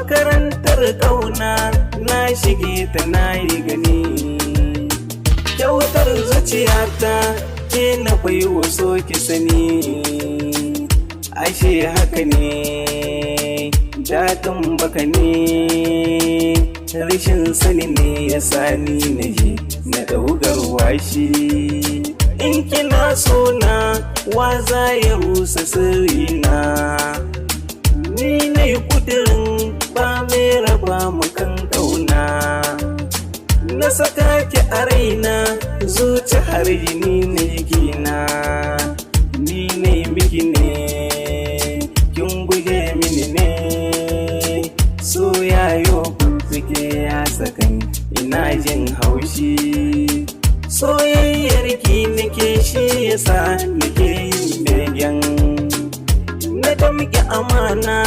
makarantar kauna na shige ta na yi gani, kyautar zuciyata ke na baiwa so ki sani. Ashe haka ne daɗin baka ne, rashin sani ne ya sani na je na ɗaugar washi. In kina so na wa za ya rusa sirrina, ni na yi kudirin ba mai raba mu kan ƙauna. Na saka ki a raina zuci har jini na jikina, ni ne miki ne kin guje mini ne. Soyayo fike ya sakan ina jin haushi, soyayyar ki nake shi yasa nake yin begen. Na damke amana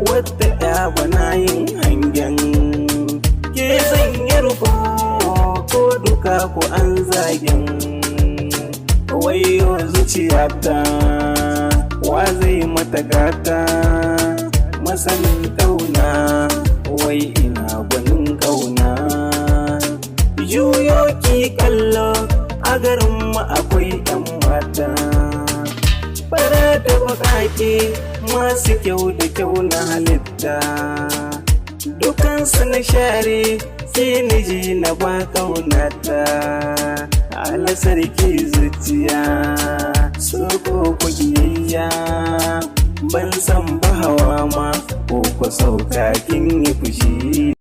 wadda ya bana yin hangen, ke zan yi rufo ko duka ko an zagen. Wayo zuciyata wa zai mata gata, masanin kauna wai ina gwanin kauna. Juyo ki kallo a garinmu akwai ɗan mata, fara da baƙaƙe masu kyau da kyau na halitta. Dukansu na share sai na je na ba kaunata. Ala sarki zuciya so ko kiyayya, ban san ba hawa ma ko sauka kin yi fushi.